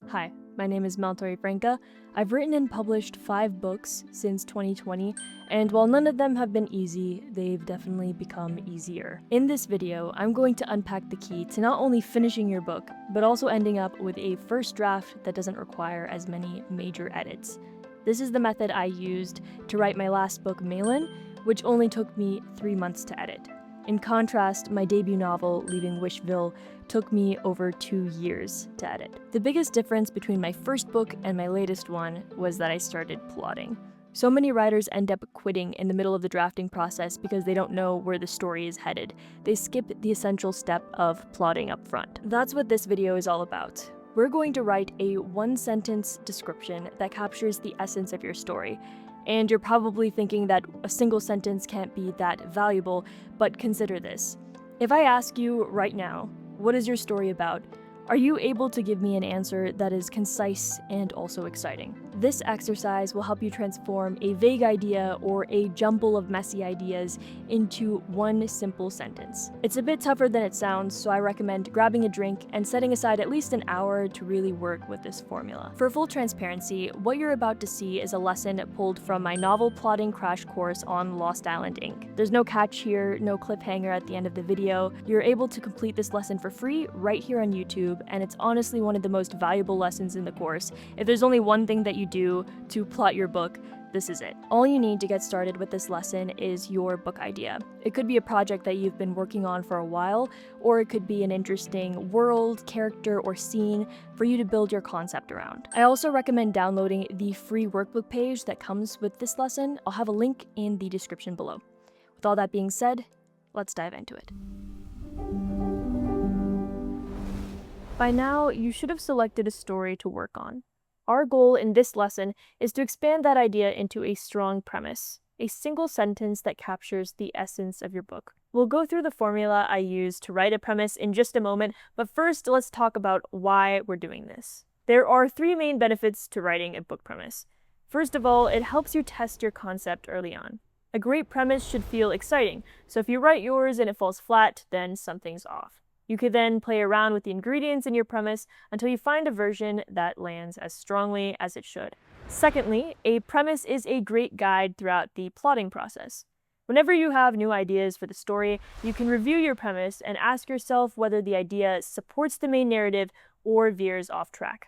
Hi, my name is Torrefranca. I've written and published 5 books since 2020, and while none of them have been easy, they've definitely become easier. In this video, I'm going to unpack the key to not only finishing your book, but also ending up with a first draft that doesn't require as many major edits. This is the method I used to write my last book, Malin, which only took me 3 months to edit. In contrast, my debut novel, Leaving Wishville, took me over 2 years to edit. The biggest difference between my first book and my latest one was that I started plotting. So many writers end up quitting in the middle of the drafting process because they don't know where the story is headed. They skip the essential step of plotting up front. That's what this video is all about. We're going to write a 1-sentence description that captures the essence of your story. And you're probably thinking that a single sentence can't be that valuable, but consider this. If I ask you right now, what is your story about? Are you able to give me an answer that is concise and also exciting? This exercise will help you transform a vague idea or a jumble of messy ideas into one simple sentence. It's a bit tougher than it sounds, so I recommend grabbing a drink and setting aside at least an hour to really work with this formula. For full transparency, what you're about to see is a lesson pulled from my novel plotting crash course on Lost Island Inc. There's no catch here, no cliffhanger at the end of the video. You're able to complete this lesson for free right here on YouTube, and it's honestly one of the most valuable lessons in the course. If there's only one thing that you do to plot your book, this is it. All you need to get started with this lesson is your book idea. It could be a project that you've been working on for a while, or it could be an interesting world, character, or scene for you to build your concept around. I also recommend downloading the free workbook page that comes with this lesson. I'll have a link in the description below. With all that being said, let's dive into it. By now, you should have selected a story to work on. Our goal in this lesson is to expand that idea into a strong premise, a single sentence that captures the essence of your book. We'll go through the formula I use to write a premise in just a moment, but first let's talk about why we're doing this. There are 3 main benefits to writing a book premise. First of all, it helps you test your concept early on. A great premise should feel exciting, so if you write yours and it falls flat, then something's off. You could then play around with the ingredients in your premise until you find a version that lands as strongly as it should. Secondly, a premise is a great guide throughout the plotting process. Whenever you have new ideas for the story, you can review your premise and ask yourself whether the idea supports the main narrative or veers off track.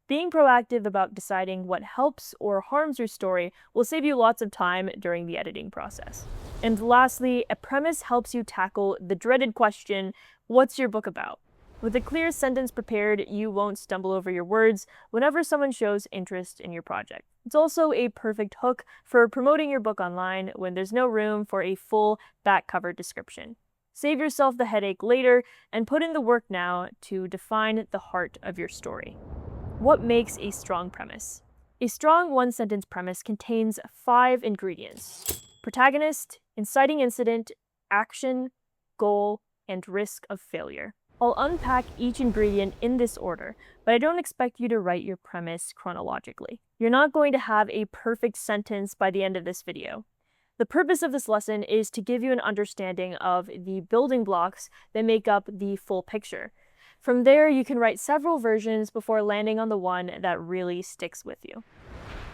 Being proactive about deciding what helps or harms your story will save you lots of time during the editing process. And lastly, a premise helps you tackle the dreaded question, what's your book about? With a clear sentence prepared, you won't stumble over your words whenever someone shows interest in your project. It's also a perfect hook for promoting your book online when there's no room for a full back cover description. Save yourself the headache later and put in the work now to define the heart of your story. What makes a strong premise? A strong 1-sentence premise contains 5 ingredients: protagonist, inciting incident, action, goal, and risk of failure. I'll unpack each ingredient in this order, but I don't expect you to write your premise chronologically. You're not going to have a perfect sentence by the end of this video. The purpose of this lesson is to give you an understanding of the building blocks that make up the full picture. From there, you can write several versions before landing on the one that really sticks with you.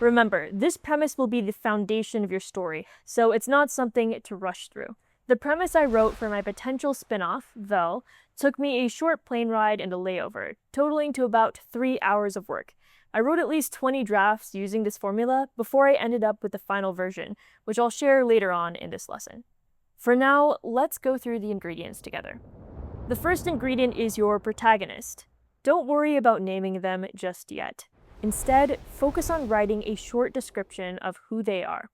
Remember, this premise will be the foundation of your story, so it's not something to rush through. The premise I wrote for my potential spin-off, Vel, took me a short plane ride and a layover, totaling to about 3 hours of work. I wrote at least 20 drafts using this formula before I ended up with the final version, which I'll share later on in this lesson. For now, let's go through the ingredients together. The first ingredient is your protagonist. Don't worry about naming them just yet. Instead, focus on writing a short description of who they are.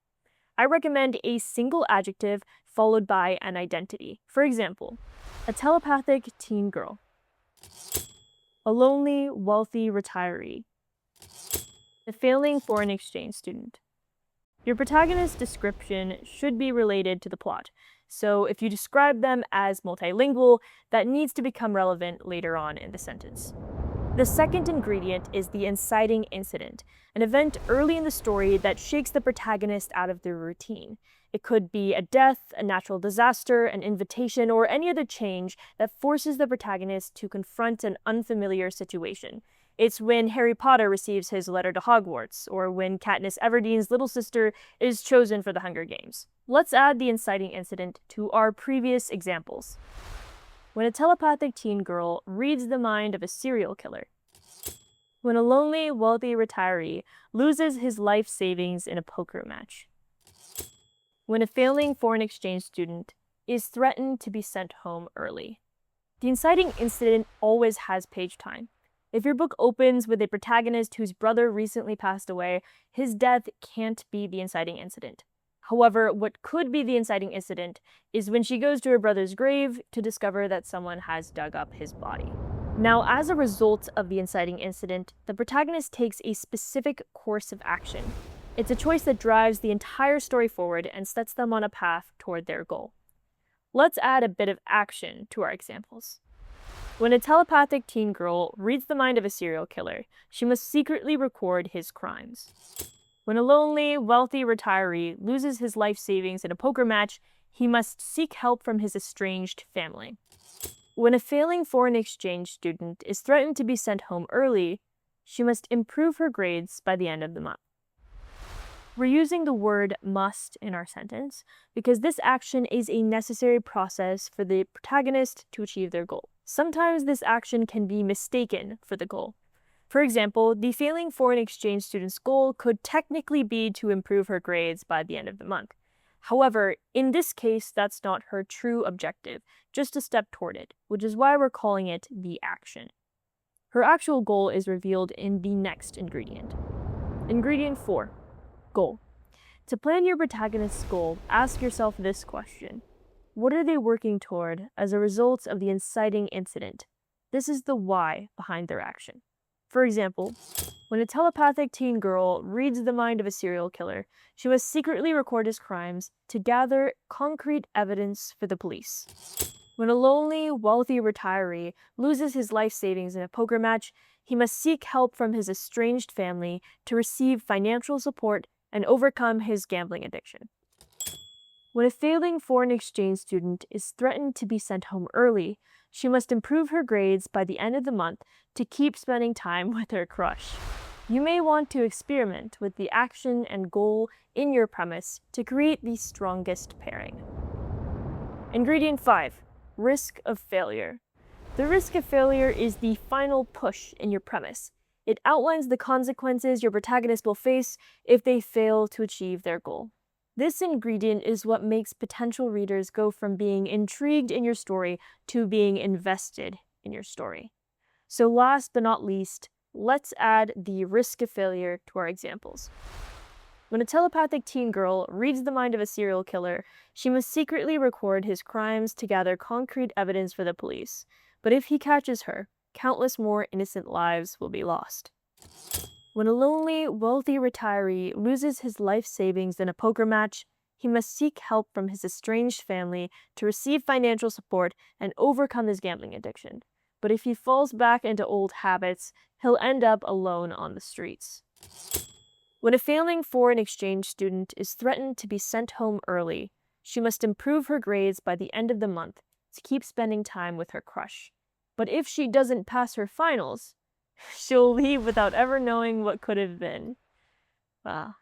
I recommend a single adjective followed by an identity. For example, a telepathic teen girl, a lonely, wealthy retiree, a failing foreign exchange student. Your protagonist's description should be related to the plot, so if you describe them as multilingual, that needs to become relevant later on in the sentence. The second ingredient is the inciting incident, an event early in the story that shakes the protagonist out of their routine. It could be a death, a natural disaster, an invitation, or any other change that forces the protagonist to confront an unfamiliar situation. It's when Harry Potter receives his letter to Hogwarts, or when Katniss Everdeen's little sister is chosen for the Hunger Games. Let's add the inciting incident to our previous examples. When a telepathic teen girl reads the mind of a serial killer. When a lonely, wealthy retiree loses his life savings in a poker match. When a failing foreign exchange student is threatened to be sent home early. The inciting incident always has page time. If your book opens with a protagonist whose brother recently passed away, his death can't be the inciting incident. However, what could be the inciting incident is when she goes to her brother's grave to discover that someone has dug up his body. Now, as a result of the inciting incident, the protagonist takes a specific course of action. It's a choice that drives the entire story forward and sets them on a path toward their goal. Let's add a bit of action to our examples. When a telepathic teen girl reads the mind of a serial killer, she must secretly record his crimes. When a lonely, wealthy retiree loses his life savings in a poker match, he must seek help from his estranged family. When a failing foreign exchange student is threatened to be sent home early, she must improve her grades by the end of the month. We're using the word must in our sentence because this action is a necessary process for the protagonist to achieve their goal. Sometimes this action can be mistaken for the goal. For example, the failing foreign exchange student's goal could technically be to improve her grades by the end of the month. However, in this case, that's not her true objective, just a step toward it, which is why we're calling it the action. Her actual goal is revealed in the next ingredient. Ingredient 4. Goal. To plan your protagonist's goal, ask yourself this question. What are they working toward as a result of the inciting incident? This is the why behind their action. For example, when a telepathic teen girl reads the mind of a serial killer, she must secretly record his crimes to gather concrete evidence for the police. When a lonely, wealthy retiree loses his life savings in a poker match, he must seek help from his estranged family to receive financial support and overcome his gambling addiction. When a failing foreign exchange student is threatened to be sent home early, she must improve her grades by the end of the month to keep spending time with her crush. You may want to experiment with the action and goal in your premise to create the strongest pairing. Ingredient 5. Risk of failure. The risk of failure is the final push in your premise. It outlines the consequences your protagonist will face if they fail to achieve their goal. This ingredient is what makes potential readers go from being intrigued in your story to being invested in your story. So last but not least, let's add the risk of failure to our examples. When a telepathic teen girl reads the mind of a serial killer, she must secretly record his crimes to gather concrete evidence for the police. But if he catches her, countless more innocent lives will be lost. When a lonely, wealthy retiree loses his life savings in a poker match, he must seek help from his estranged family to receive financial support and overcome his gambling addiction. But if he falls back into old habits, he'll end up alone on the streets. When a failing foreign exchange student is threatened to be sent home early, she must improve her grades by the end of the month to keep spending time with her crush. But if she doesn't pass her finals, she'll leave without ever knowing what could have been. Wow.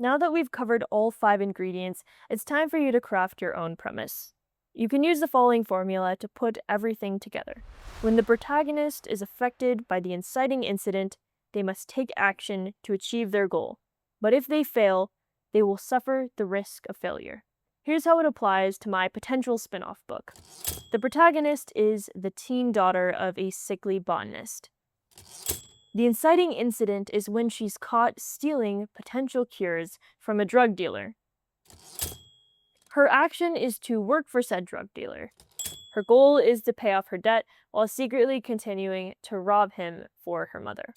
Now that we've covered all 5 ingredients, it's time for you to craft your own premise. You can use the following formula to put everything together. When the protagonist is affected by the inciting incident, they must take action to achieve their goal. But if they fail, they will suffer the risk of failure. Here's how it applies to my potential spin-off book. The protagonist is the teen daughter of a sickly botanist. The inciting incident is when she's caught stealing potential cures from a drug dealer. Her action is to work for said drug dealer. Her goal is to pay off her debt while secretly continuing to rob him for her mother.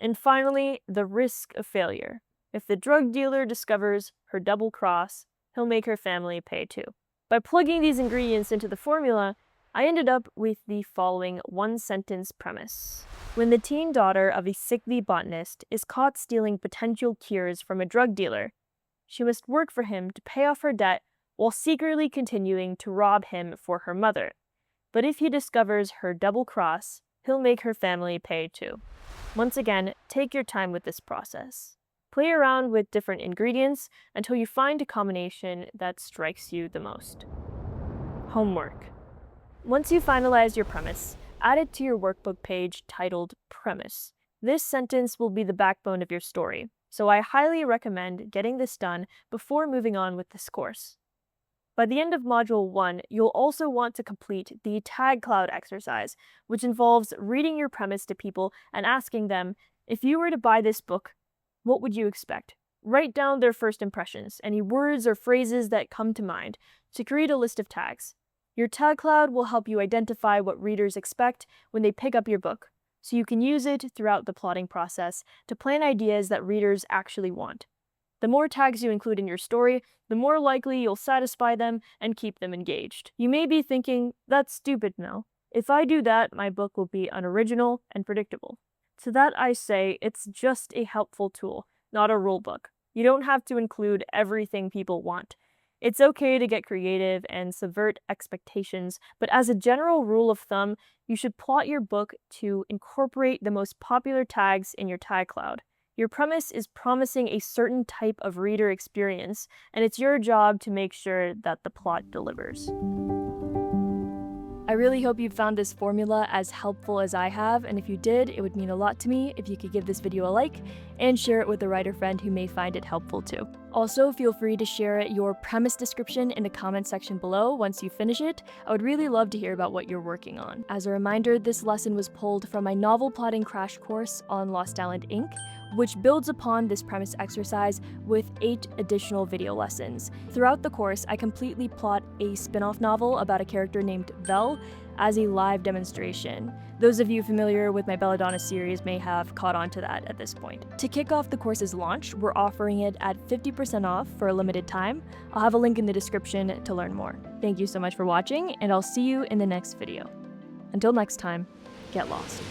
And finally, the risk of failure. If the drug dealer discovers her double cross, he'll make her family pay too. By plugging these ingredients into the formula, I ended up with the following one-sentence premise. When the teen daughter of a sickly botanist is caught stealing potential cures from a drug dealer, she must work for him to pay off her debt while secretly continuing to rob him for her mother. But if he discovers her double cross, he'll make her family pay too. Once again, take your time with this process. Play around with different ingredients until you find a combination that strikes you the most. Homework. Once you finalize your premise, add it to your workbook page titled Premise. This sentence will be the backbone of your story, so I highly recommend getting this done before moving on with this course. By the end of Module 1, you'll also want to complete the Tag Cloud exercise, which involves reading your premise to people and asking them, if you were to buy this book, what would you expect? Write down their first impressions, any words or phrases that come to mind, to create a list of tags. Your Tag Cloud will help you identify what readers expect when they pick up your book, so you can use it throughout the plotting process to plan ideas that readers actually want. The more tags you include in your story, the more likely you'll satisfy them and keep them engaged. You may be thinking, that's stupid, Mel. If I do that, my book will be unoriginal and predictable. To that I say, it's just a helpful tool, not a rulebook. You don't have to include everything people want. It's okay to get creative and subvert expectations, but as a general rule of thumb, you should plot your book to incorporate the most popular tags in your tag cloud. Your premise is promising a certain type of reader experience, and it's your job to make sure that the plot delivers. I really hope you found this formula as helpful as I have, and if you did, it would mean a lot to me if you could give this video a like and share it with a writer friend who may find it helpful too. Also, feel free to share your premise description in the comment section below once you finish it. I would really love to hear about what you're working on. As a reminder, this lesson was pulled from my novel plotting crash course on Lost Island Inc., which builds upon this premise exercise with 8 additional video lessons. Throughout the course, I completely plot a spin-off novel about a character named Vel as a live demonstration. Those of you familiar with my Belladonna series may have caught on to that at this point. To kick off the course's launch, we're offering it at 50% off for a limited time. I'll have a link in the description to learn more. Thank you so much for watching, and I'll see you in the next video. Until next time, get lost.